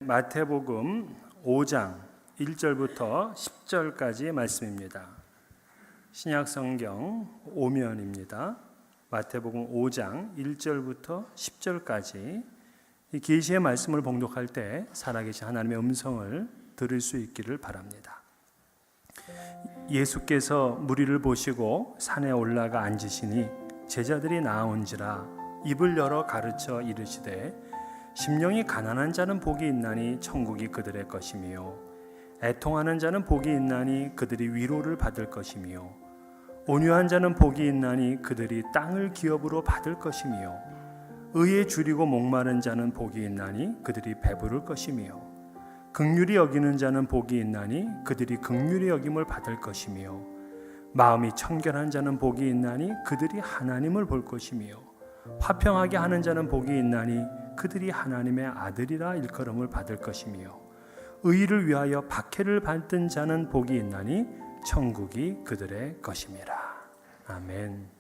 마태복음 5장 1절부터 10절까지의 말씀입니다. 신약성경 5면입니다. 마태복음 5장 1절부터 10절까지 이 계시의 말씀을 봉독할 때 살아계신 하나님의 음성을 들을 수 있기를 바랍니다. 예수께서 무리를 보시고 산에 올라가 앉으시니 제자들이 나아온지라 입을 열어 가르쳐 이르시되 심령이 가난한 자는 복이 있나니 천국이 그들의 것이며 애통하는 자는 복이 있나니 그들이 위로를 받을 것이며 온유한 자는 복이 있나니 그들이 땅을 기업으로 받을 것이며 의에 줄이고 목마른 자는 복이 있나니 그들이 배부를 것이며 긍휼히 여기는 자는 복이 있나니 그들이 긍휼히 여김을 받을 것이며 마음이 청결한 자는 복이 있나니 그들이 하나님을 볼 것이며 화평하게 하는 자는 복이 있나니 그들이 하나님의 아들이라 일컬음을 받을 것이며 의를 위하여 박해를 받는 자는 복이 있나니 천국이 그들의 것임이라. 아멘.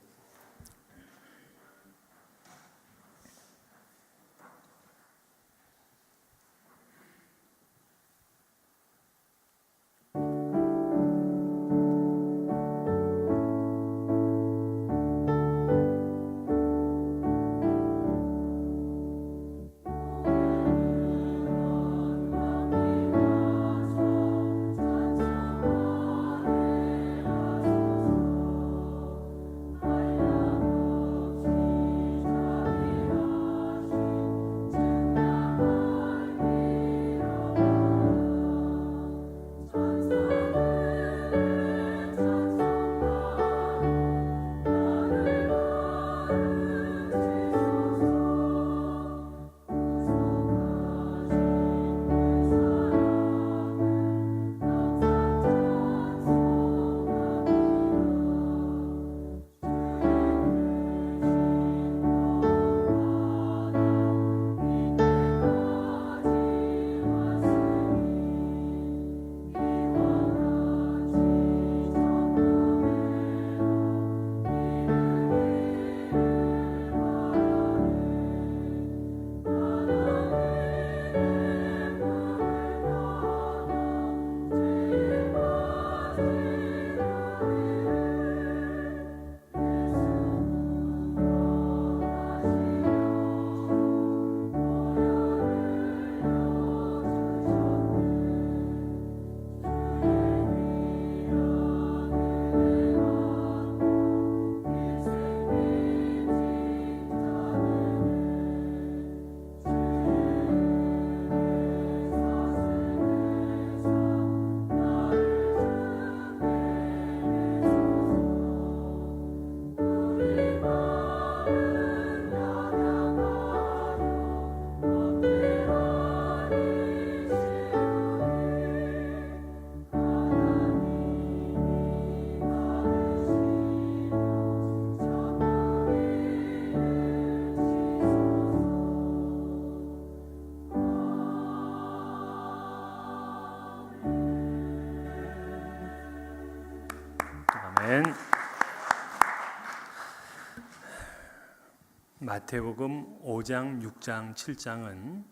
마태복음 5장, 6장, 7장은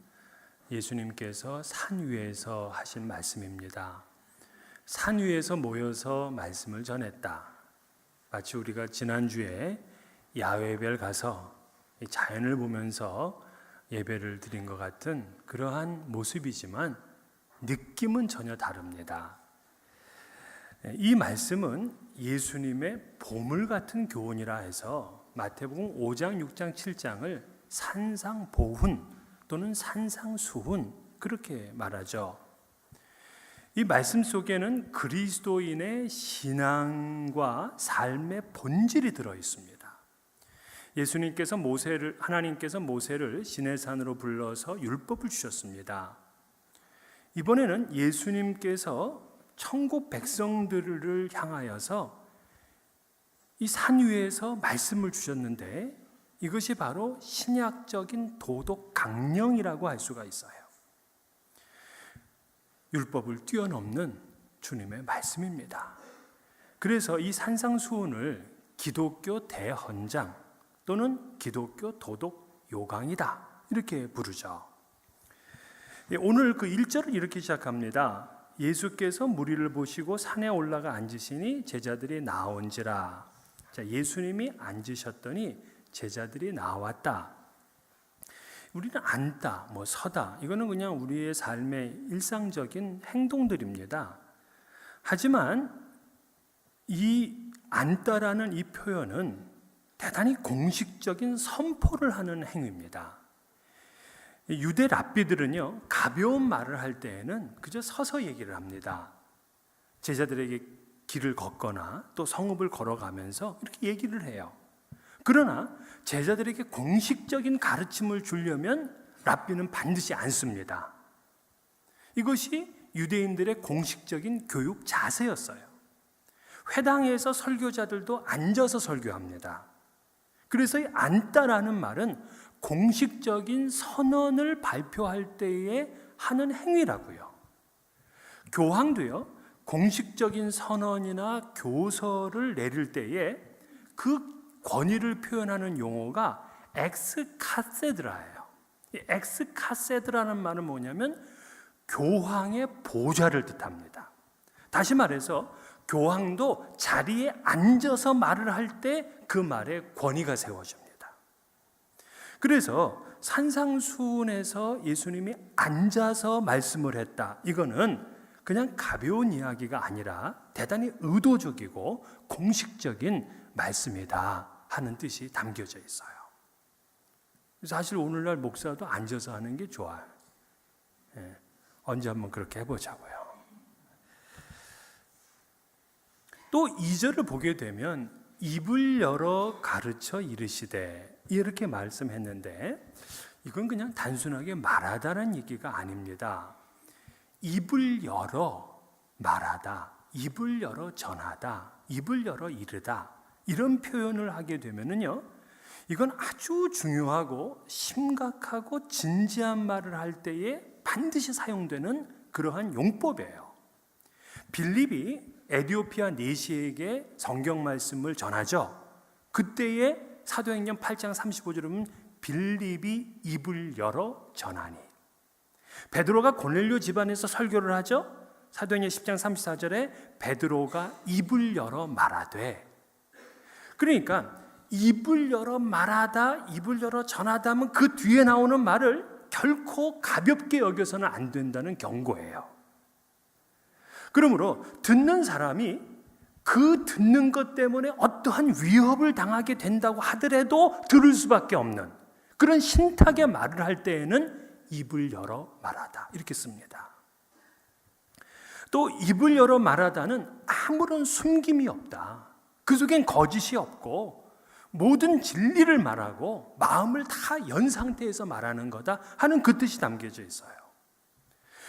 예수님께서 산 위에서 하신 말씀입니다. 산 위에서 모여서 말씀을 전했다. 마치 우리가 지난주에 야외별 가서 자연을 보면서 예배를 드린 것 같은 그러한 모습이지만 느낌은 전혀 다릅니다. 이 말씀은 예수님의 보물 같은 교훈이라 해서 마태복음 5장, 6장, 7장을 산상보훈 또는 산상수훈 그렇게 말하죠. 이 말씀 속에는 그리스도인의 신앙과 삶의 본질이 들어 있습니다. 하나님께서 모세를 시내산으로 불러서 율법을 주셨습니다. 이번에는 예수님께서 천국 백성들을 향하여서 이 산 위에서 말씀을 주셨는데 이것이 바로 신약적인 도덕 강령이라고 할 수가 있어요. 율법을 뛰어넘는 주님의 말씀입니다. 그래서 이 산상수훈을 기독교 대헌장 또는 기독교 도덕 요강이다 이렇게 부르죠. 오늘 그 1절을 이렇게 시작합니다. 예수께서 무리를 보시고 산에 올라가 앉으시니 제자들이 나온지라. 자, 예수님이 앉으셨더니 제자들이 나왔다. 우리는 앉다, 서다, 이거는 그냥 우리의 삶의 일상적인 행동들입니다. 하지만 이 앉다라는 이 표현은 대단히 공식적인 선포를 하는 행위입니다. 유대 랍비들은요, 가벼운 말을 할 때에는 그저 서서 얘기를 합니다. 제자들에게 길을 걷거나 또 성읍을 걸어가면서 이렇게 얘기를 해요. 그러나 제자들에게 공식적인 가르침을 주려면 랍비는 반드시 앉습니다. 이것이 유대인들의 공식적인 교육 자세였어요. 회당에서 설교자들도 앉아서 설교합니다. 그래서 이 앉다라는 말은 공식적인 선언을 발표할 때에 하는 행위라고요. 교황도요, 공식적인 선언이나 교서를 내릴 때에 그 권위를 표현하는 용어가 엑스카세드라예요. 이 엑스카세드라는 말은 뭐냐면 교황의 보좌를 뜻합니다. 다시 말해서 교황도 자리에 앉아서 말을 할 때 그 말에 권위가 세워집니다. 그래서 산상수훈에서 예수님이 앉아서 말씀을 했다. 이거는 그냥 가벼운 이야기가 아니라 대단히 의도적이고 공식적인 말씀이다 하는 뜻이 담겨져 있어요. 사실 오늘날 목사도 앉아서 하는 게 좋아요. 언제 한번 그렇게 해보자고요. 또 2절을 보게 되면 입을 열어 가르쳐 이르시되 이렇게 말씀했는데 이건 그냥 단순하게 말하다는 얘기가 아닙니다. 입을 열어 말하다, 입을 열어 전하다, 입을 열어 이르다, 이런 표현을 하게 되면은요, 이건 아주 중요하고 심각하고 진지한 말을 할 때에 반드시 사용되는 그러한 용법이에요. 빌립이 에디오피아 내시에게 성경 말씀을 전하죠. 그때에 사도행전 8장 35절에 보면 빌립이 입을 열어 전하니. 베드로가 고넬료 집안에서 설교를 하죠. 사도행전 10장 34절에 베드로가 입을 열어 말하되. 그러니까 입을 열어 말하다, 입을 열어 전하다 하면 그 뒤에 나오는 말을 결코 가볍게 여겨서는 안 된다는 경고예요. 그러므로 듣는 사람이 그 듣는 것 때문에 어떠한 위협을 당하게 된다고 하더라도 들을 수밖에 없는 그런 신탁의 말을 할 때에는 입을 열어 말하다 이렇게 씁니다. 또 입을 열어 말하다는 아무런 숨김이 없다. 그 속엔 거짓이 없고 모든 진리를 말하고 마음을 다 연 상태에서 말하는 거다 하는 그 뜻이 담겨져 있어요.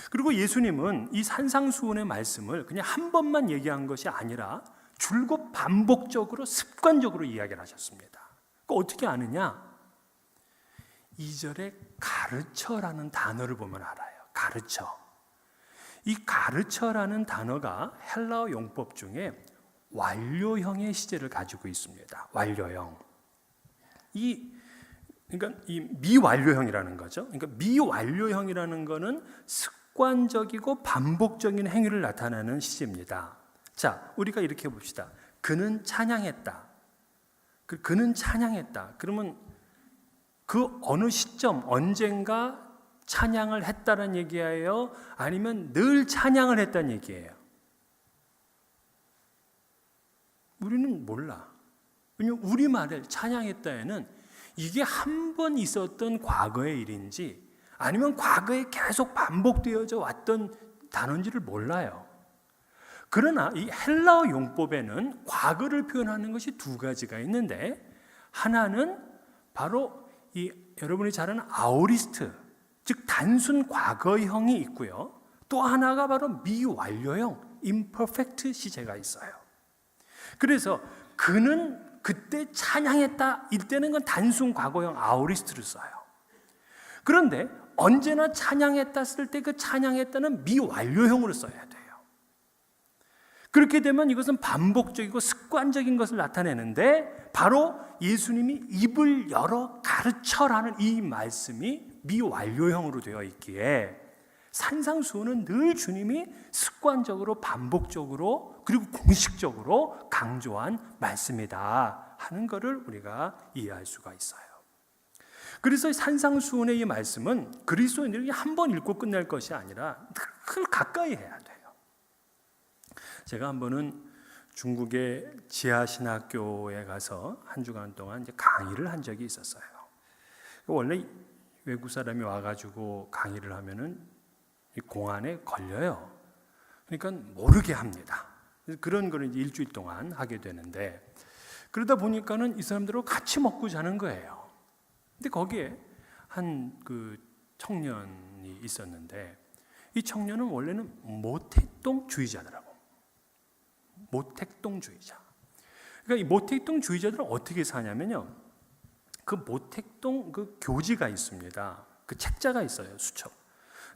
그리고 예수님은 이 산상수훈의 말씀을 그냥 한 번만 얘기한 것이 아니라 줄곧 반복적으로 습관적으로 이야기를 하셨습니다. 그 어떻게 아느냐? 2절에 가르쳐라는 단어를 보면 알아요. 가르쳐. 이 가르쳐라는 단어가 헬라어 용법 중에 완료형의 시제를 가지고 있습니다. 완료형. 그러니까 이 미완료형이라는 거죠. 그러니까 미완료형이라는 거는 습관적이고 반복적인 행위를 나타내는 시제입니다. 자, 우리가 이렇게 봅시다. 그는 찬양했다. 그는 찬양했다. 그러면 그 어느 시점, 언젠가 찬양을 했다는 얘기예요? 아니면 늘 찬양을 했다는 얘기예요? 우리는 몰라. 왜냐하면 우리말을 찬양했다에는 이게 한 번 있었던 과거의 일인지 아니면 과거에 계속 반복되어져 왔던 단어인지를 몰라요. 그러나 이 헬라어 용법에는 과거를 표현하는 것이 두 가지가 있는데 하나는 바로 이 여러분이 잘 아는 아오리스트, 즉 단순 과거형이 있고요. 또 하나가 바로 미완료형, imperfect 시제가 있어요. 그래서 그는 그때 찬양했다 이때는 건 단순 과거형 아오리스트를 써요. 그런데 언제나 찬양했다 쓸 때 그 찬양했다는 미완료형으로 써야 돼요. 그렇게 되면 이것은 반복적이고 습관적인 것을 나타내는데 바로 예수님이 입을 열어 가르쳐라는 이 말씀이 미완료형으로 되어 있기에 산상수훈은 늘 주님이 습관적으로 반복적으로 그리고 공식적으로 강조한 말씀이다 하는 것을 우리가 이해할 수가 있어요. 그래서 산상수훈의 이 말씀은 그리스도인들이 한 번 읽고 끝낼 것이 아니라 늘 가까이 해야 돼요. 제가 한 번은 중국의 지하신학교에 가서 한 주간 동안 이제 강의를 한 적이 있었어요. 원래 외국 사람이 와가지고 강의를 하면은 이 공안에 걸려요. 그러니까 모르게 합니다. 그런 거를 이제 일주일 동안 하게 되는데, 그러다 보니까는 이 사람들하고 같이 먹고 자는 거예요. 근데 거기에 한 그 청년이 있었는데, 이 청년은 원래는 모택동주의자더라고. 모택동주의자. 그러니까 이 모택동주의자들은 어떻게 사냐면요, 그 모택동 그 교지가 있습니다. 그 책자가 있어요, 수첩.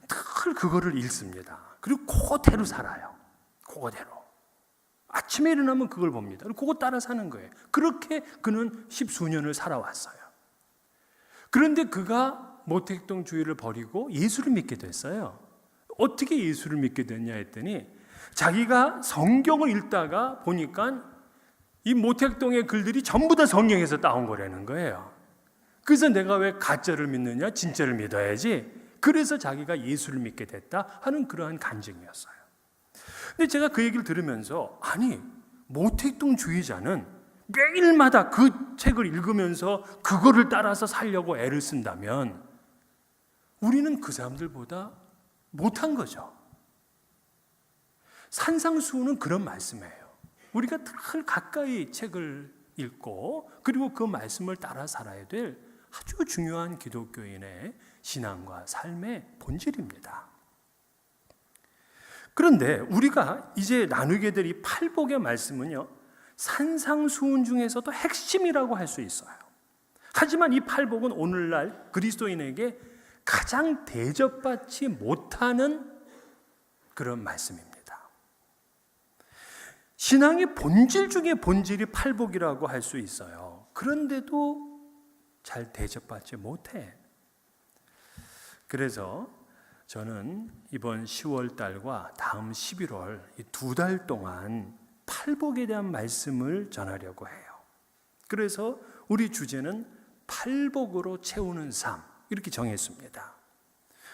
늘 그거를 읽습니다. 그리고 그대로 살아요. 그대로. 아침에 일어나면 그걸 봅니다. 그리고 그거 따라 사는 거예요. 그렇게 그는 십수년을 살아왔어요. 그런데 그가 모택동주의를 버리고 예수를 믿게 됐어요. 어떻게 예수를 믿게 됐냐 했더니, 자기가 성경을 읽다가 보니까 이 모택동의 글들이 전부 다 성경에서 따온 거라는 거예요. 그래서 내가 왜 가짜를 믿느냐, 진짜를 믿어야지. 그래서 자기가 예수를 믿게 됐다 하는 그러한 간증이었어요. 근데 제가 그 얘기를 들으면서, 아니, 모택동주의자는 매일마다 그 책을 읽으면서 그거를 따라서 살려고 애를 쓴다면 우리는 그 사람들보다 못한 거죠. 산상수훈은 그런 말씀이에요. 우리가 늘 가까이 책을 읽고 그리고 그 말씀을 따라 살아야 될 아주 중요한 기독교인의 신앙과 삶의 본질입니다. 그런데 우리가 이제 나누게 될 이 팔복의 말씀은요, 산상수훈 중에서도 핵심이라고 할 수 있어요. 하지만 이 팔복은 오늘날 그리스도인에게 가장 대접받지 못하는 그런 말씀입니다. 신앙의 본질 중에 본질이 팔복이라고 할 수 있어요. 그런데도 잘 대접받지 못해. 그래서 저는 이번 10월 달과 다음 11월 이 2달 동안 팔복에 대한 말씀을 전하려고 해요. 그래서 우리 주제는 팔복으로 채우는 삶, 이렇게 정했습니다.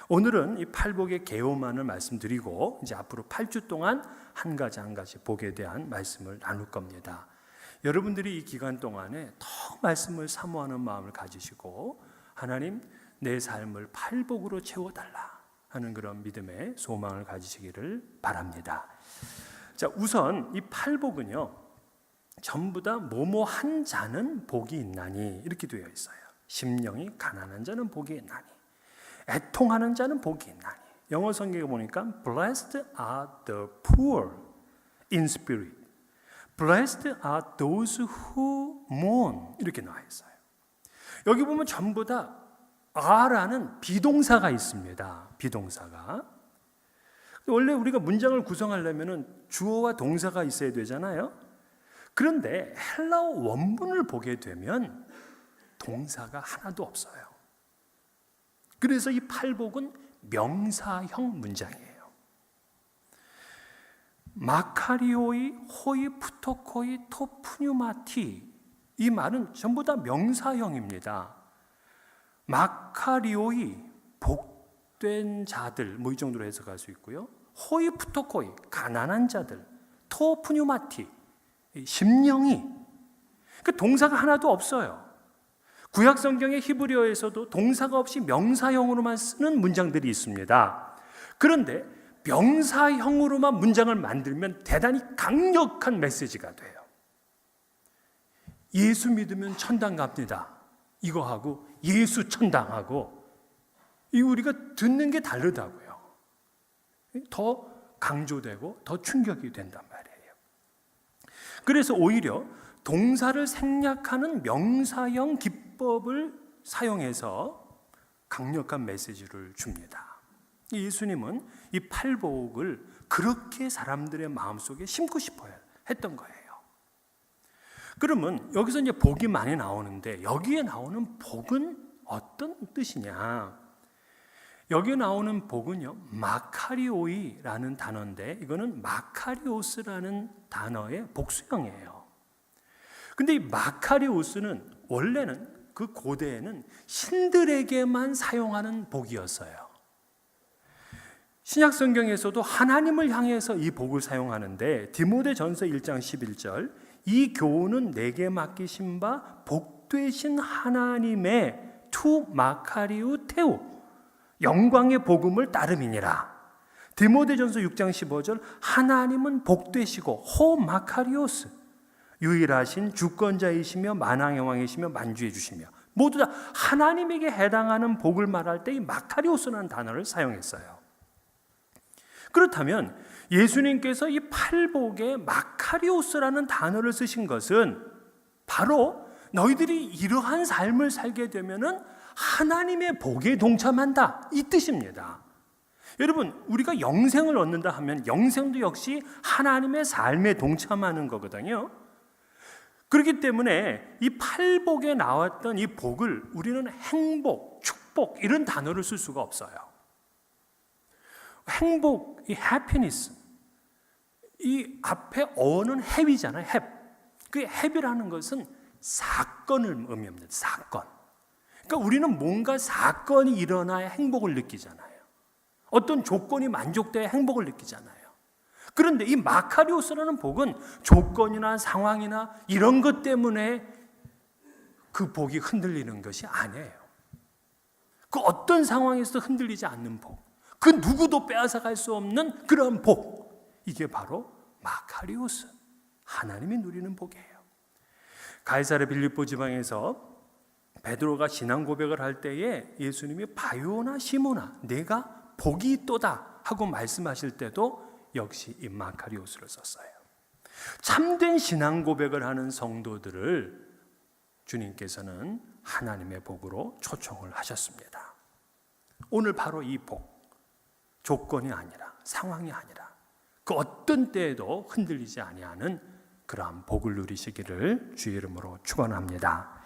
오늘은 이 팔복의 개요만을 말씀드리고 이제 앞으로 8주 동안 한 가지 한 가지 복에 대한 말씀을 나눌 겁니다. 여러분들이 이 기간 동안에 더 말씀을 사모하는 마음을 가지시고 하나님, 내 삶을 팔복으로 채워달라 하는 그런 믿음의 소망을 가지시기를 바랍니다. 자, 우선 이 팔복은요, 전부 다 뭐뭐 한 자는 복이 있나니 이렇게 되어 있어요. 심령이 가난한 자는 복이 있나니, 애통하는 자는 복이 있나니. 영어 성경에 보니까 Blessed are the poor in spirit, Blessed are those who mourn, 이렇게 나와 있어요. 여기 보면 전부 다 are라는 비동사가 있습니다. 비동사가. 원래 우리가 문장을 구성하려면 주어와 동사가 있어야 되잖아요. 그런데 헬라어 원문을 보게 되면 동사가 하나도 없어요. 그래서 이 팔복은 명사형 문장이에요. 마카리오이 호이 푸토코이 토푸뉴마티, 이 말은 전부 다 명사형입니다. 마카리오이, 복된 자들, 뭐 이 정도로 해석할 수 있고요. 호이 푸토코이, 가난한 자들. 토푸뉴마티, 심령이. 그 동사가 하나도 없어요. 구약 성경의 히브리어에서도 동사가 없이 명사형으로만 쓰는 문장들이 있습니다. 그런데 명사형으로만 문장을 만들면 대단히 강력한 메시지가 돼요. 예수 믿으면 천당 갑니다. 이거하고 예수 천당하고 이 우리가 듣는 게 다르다고요. 더 강조되고 더 충격이 된단 말이에요. 그래서 오히려 동사를 생략하는 명사형 기법을 사용해서 강력한 메시지를 줍니다. 예수님은 이 팔복을 그렇게 사람들의 마음속에 심고 싶어 했던 거예요. 그러면 여기서 이제 복이 많이 나오는데 여기에 나오는 복은 어떤 뜻이냐? 여기 나오는 복은요, 마카리오이라는 단어인데 이거는 마카리오스라는 단어의 복수형이에요. 근데 이 마카리오스는 원래는 그 고대에는 신들에게만 사용하는 복이었어요. 신약 성경에서도 하나님을 향해서 이 복을 사용하는데 디모데전서 1장 11절 이 교훈은 내게 맡기신 바 복되신 하나님의 투 마카리우 테우 영광의 복음을 따름이니라. 디모데전서 6장 15절 하나님은 복되시고 호 마카리오스 유일하신 주권자이시며 만왕의 왕이시며 만주해 주시며 모두 다 하나님에게 해당하는 복을 말할 때 이 마카리오스라는 단어를 사용했어요. 그렇다면 예수님께서 이 팔복에 마카리오스라는 단어를 쓰신 것은 바로 너희들이 이러한 삶을 살게 되면은 하나님의 복에 동참한다 이 뜻입니다. 여러분, 우리가 영생을 얻는다 하면 영생도 역시 하나님의 삶에 동참하는 거거든요. 그렇기 때문에 이 팔복에 나왔던 이 복을 우리는 행복, 축복 이런 단어를 쓸 수가 없어요. 행복, 이 happiness, 이 앞에 어는 happy잖아요. happy. 그 happy라는 것은 사건을 의미합니다. 사건. 그러니까 우리는 뭔가 사건이 일어나야 행복을 느끼잖아요. 어떤 조건이 만족돼야 행복을 느끼잖아요. 그런데 이 마카리오스라는 복은 조건이나 상황이나 이런 것 때문에 그 복이 흔들리는 것이 아니에요. 그 어떤 상황에서도 흔들리지 않는 복. 그 누구도 빼앗아갈 수 없는 그런 복. 이게 바로 마카리오스. 하나님이 누리는 복이에요. 가이사랴 빌립보 지방에서 베드로가 신앙 고백을 할 때에 예수님이 바요나 시모나 내가 복이 있도다 하고 말씀하실 때도 역시 이 마카리오스를 썼어요. 참된 신앙 고백을 하는 성도들을 주님께서는 하나님의 복으로 초청을 하셨습니다. 오늘 바로 이 복, 조건이 아니라 상황이 아니라 그 어떤 때에도 흔들리지 아니하는 그러한 복을 누리시기를 주의 이름으로 축원합니다.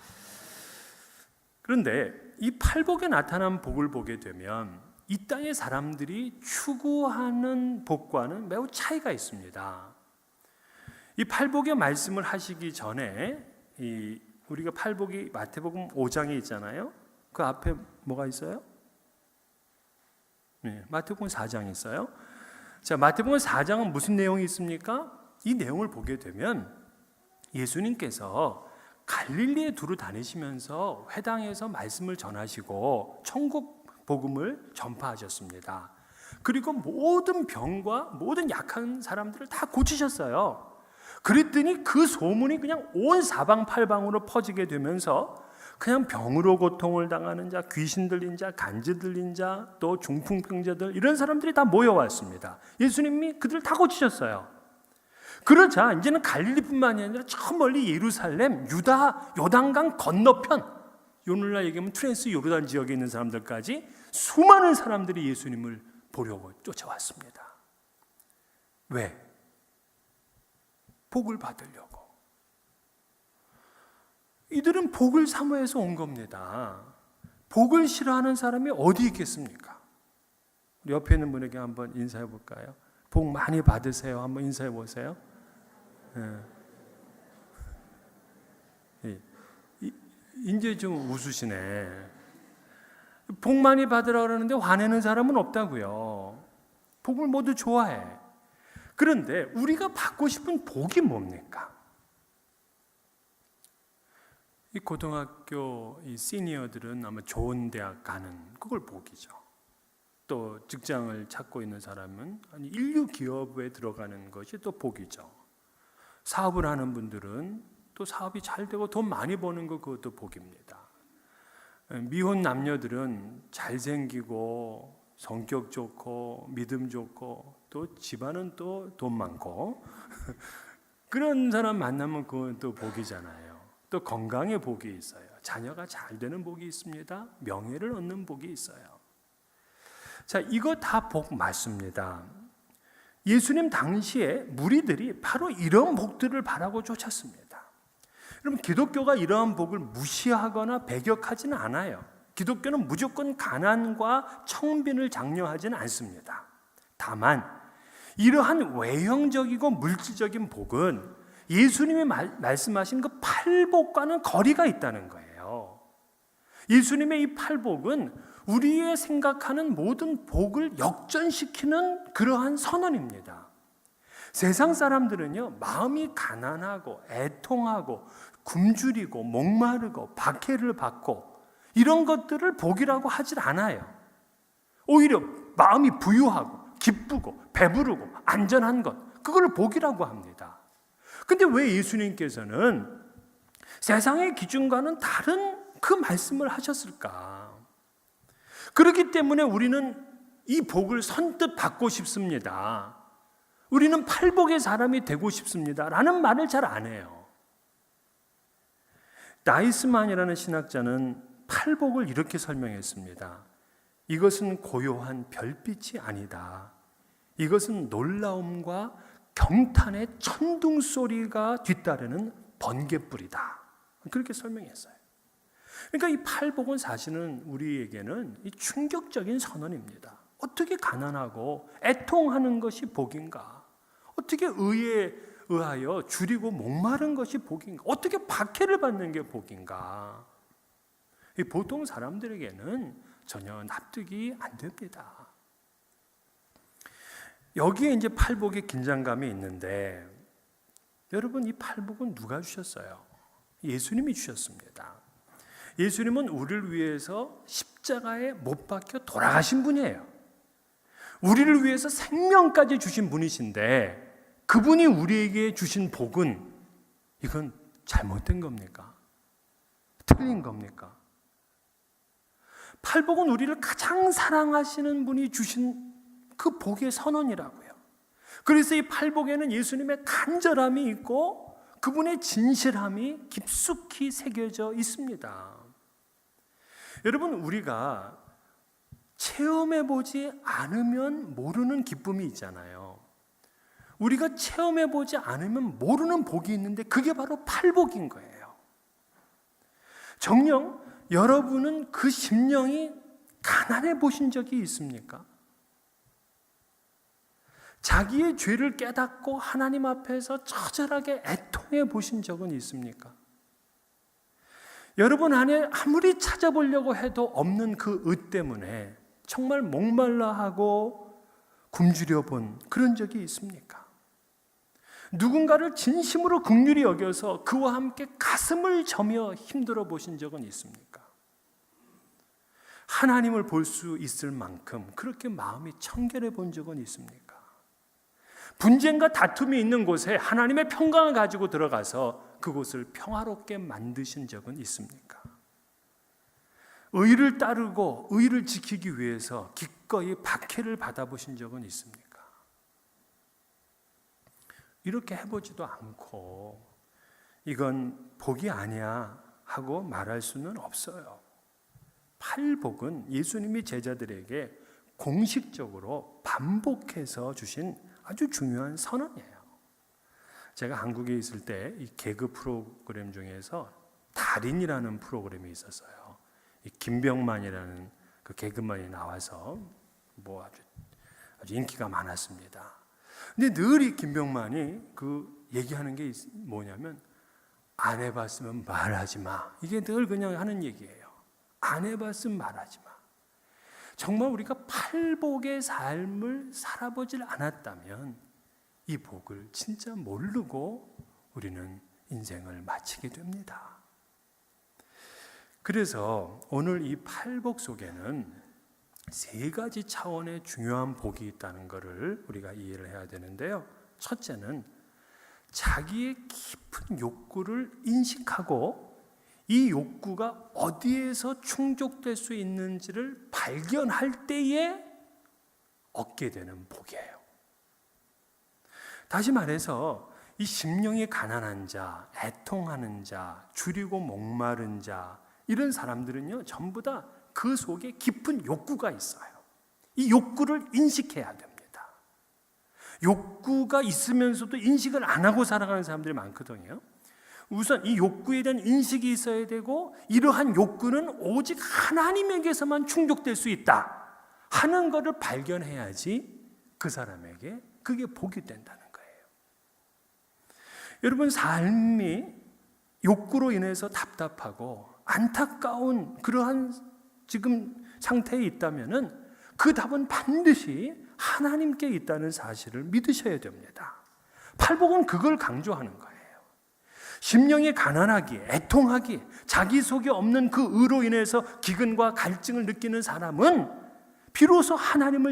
그런데 이 팔복에 나타난 복을 보게 되면 이 땅의 사람들이 추구하는 복과는 매우 차이가 있습니다. 이 팔복의 말씀을 하시기 전에 우리가 팔복이 마태복음 5장에 있잖아요. 그 앞에 뭐가 있어요? 네, 마태복음 4장이 있어요. 자, 마태복음 4장은 무슨 내용이 있습니까? 이 내용을 보게 되면 예수님께서 갈릴리에 두루 다니시면서 회당에서 말씀을 전하시고 천국 복음을 전파하셨습니다. 그리고 모든 병과 모든 약한 사람들을 다 고치셨어요. 그랬더니 그 소문이 그냥 온 사방팔방으로 퍼지게 되면서 그냥 병으로 고통을 당하는 자, 귀신 들린 자, 간지 들린 자, 또 중풍병자들 이런 사람들이 다 모여왔습니다. 예수님이 그들을 다 고치셨어요. 그러자 이제는 갈릴리뿐만이 아니라 저 멀리 예루살렘, 유다, 요단강 건너편, 오늘날 얘기하면 트랜스 요르단 지역에 있는 사람들까지 수많은 사람들이 예수님을 보려고 쫓아왔습니다. 왜? 복을 받으려고. 이들은 복을 사모해서 온 겁니다. 복을 싫어하는 사람이 어디 있겠습니까? 우리 옆에 있는 분에게 한번 인사해 볼까요? 복 많이 받으세요. 한번 인사해 보세요. 이제 좀 웃으시네. 복 많이 받으라 그러는데 화내는 사람은 없다고요. 복을 모두 좋아해. 그런데 우리가 받고 싶은 복이 뭡니까? 이 고등학교 이 시니어들은 아마 좋은 대학 가는 그걸 복이죠. 또 직장을 찾고 있는 사람은 인류 기업에 들어가는 것이 또 복이죠. 사업을 하는 분들은 또 사업이 잘 되고 돈 많이 버는 거 그것도 복입니다. 미혼 남녀들은 잘생기고 성격 좋고 믿음 좋고 또 집안은 또 돈 많고 그런 사람 만나면 그건 또 복이잖아요. 또 건강의 복이 있어요. 자녀가 잘 되는 복이 있습니다. 명예를 얻는 복이 있어요. 자, 이거 다 복 맞습니다. 예수님 당시에 무리들이 바로 이런 복들을 바라고 쫓았습니다. 여러분, 기독교가 이러한 복을 무시하거나 배격하지는 않아요. 기독교는 무조건 가난과 청빈을 장려하지는 않습니다. 다만 이러한 외형적이고 물질적인 복은 예수님이 말씀하신 그 팔복과는 거리가 있다는 거예요. 예수님의 이 팔복은 우리의 생각하는 모든 복을 역전시키는 그러한 선언입니다. 세상 사람들은요, 마음이 가난하고 애통하고 굶주리고 목마르고 박해를 받고 이런 것들을 복이라고 하질 않아요. 오히려 마음이 부유하고 기쁘고 배부르고 안전한 것, 그걸 복이라고 합니다. 근데 왜 예수님께서는 세상의 기준과는 다른 그 말씀을 하셨을까? 그렇기 때문에 우리는 이 복을 선뜻 받고 싶습니다. 우리는 팔복의 사람이 되고 싶습니다. 라는 말을 잘 안 해요. 나이스만이라는 신학자는 팔복을 이렇게 설명했습니다. 이것은 고요한 별빛이 아니다. 이것은 놀라움과 경탄의 천둥 소리가 뒤따르는 번갯불이다. 그렇게 설명했어요. 그러니까 이 팔복은 사실은 우리에게는 이 충격적인 선언입니다. 어떻게 가난하고 애통하는 것이 복인가? 어떻게 의에 의하여 줄이고 목마른 것이 복인가? 어떻게 박해를 받는 게 복인가? 보통 사람들에게는 전혀 납득이 안 됩니다. 여기에 이제 팔복의 긴장감이 있는데, 여러분, 이 팔복은 누가 주셨어요? 예수님이 주셨습니다. 예수님은 우리를 위해서 십자가에 못 박혀 돌아가신 분이에요. 우리를 위해서 생명까지 주신 분이신데, 그분이 우리에게 주신 복은 이건 잘못된 겁니까? 틀린 겁니까? 팔복은 우리를 가장 사랑하시는 분이 주신 그 복의 선언이라고요. 그래서 이 팔복에는 예수님의 간절함이 있고 그분의 진실함이 깊숙이 새겨져 있습니다. 여러분, 우리가 체험해보지 않으면 모르는 기쁨이 있잖아요. 우리가 체험해보지 않으면 모르는 복이 있는데 그게 바로 팔복인 거예요. 정녕 여러분은 그 심령이 가난해 보신 적이 있습니까? 자기의 죄를 깨닫고 하나님 앞에서 처절하게 애통해 보신 적은 있습니까? 여러분 안에 아무리 찾아보려고 해도 없는 그 의 때문에 정말 목말라하고 굶주려 본 그런 적이 있습니까? 누군가를 진심으로 긍휼히 여겨서 그와 함께 가슴을 저며 힘들어 보신 적은 있습니까? 하나님을 볼 수 있을 만큼 그렇게 마음이 청결해 본 적은 있습니까? 분쟁과 다툼이 있는 곳에 하나님의 평강을 가지고 들어가서 그곳을 평화롭게 만드신 적은 있습니까? 의를 따르고 의를 지키기 위해서 기꺼이 박해를 받아보신 적은 있습니까? 이렇게 해보지도 않고 이건 복이 아니야 하고 말할 수는 없어요. 팔복은 예수님이 제자들에게 공식적으로 반복해서 주신 아주 중요한 선언이에요. 제가 한국에 있을 때 이 개그 프로그램 중에서 달인이라는 프로그램이 있었어요. 이 김병만이라는 그 개그맨이 나와서 뭐 아주 인기가 많았습니다. 근데 늘 이 김병만이 그 얘기하는 게 뭐냐면 안 해봤으면 말하지 마. 이게 늘 그냥 하는 얘기예요. 안 해봤으면 말하지 마. 정말 우리가 팔복의 삶을 살아보질 않았다면 이 복을 진짜 모르고 우리는 인생을 마치게 됩니다. 그래서 오늘 이 팔복 속에는 세 가지 차원의 중요한 복이 있다는 것을 우리가 이해를 해야 되는데요. 첫째는 자기의 깊은 욕구를 인식하고 이 욕구가 어디에서 충족될 수 있는지를 발견할 때에 얻게 되는 복이에요. 다시 말해서 이 심령이 가난한 자, 애통하는 자, 줄이고 목마른 자, 이런 사람들은요 전부 다 그 속에 깊은 욕구가 있어요. 이 욕구를 인식해야 됩니다. 욕구가 있으면서도 인식을 안 하고 살아가는 사람들이 많거든요. 우선 이 욕구에 대한 인식이 있어야 되고, 이러한 욕구는 오직 하나님에게서만 충족될 수 있다 하는 것을 발견해야지 그 사람에게 그게 복이 된다는 거예요. 여러분, 삶이 욕구로 인해서 답답하고 안타까운 그러한 지금 상태에 있다면은 그 답은 반드시 하나님께 있다는 사실을 믿으셔야 됩니다. 팔복은 그걸 강조하는 거예요. 심령이 가난하기, 애통하기, 자기 속에 없는 그 의로 인해서 기근과 갈증을 느끼는 사람은 비로소 하나님을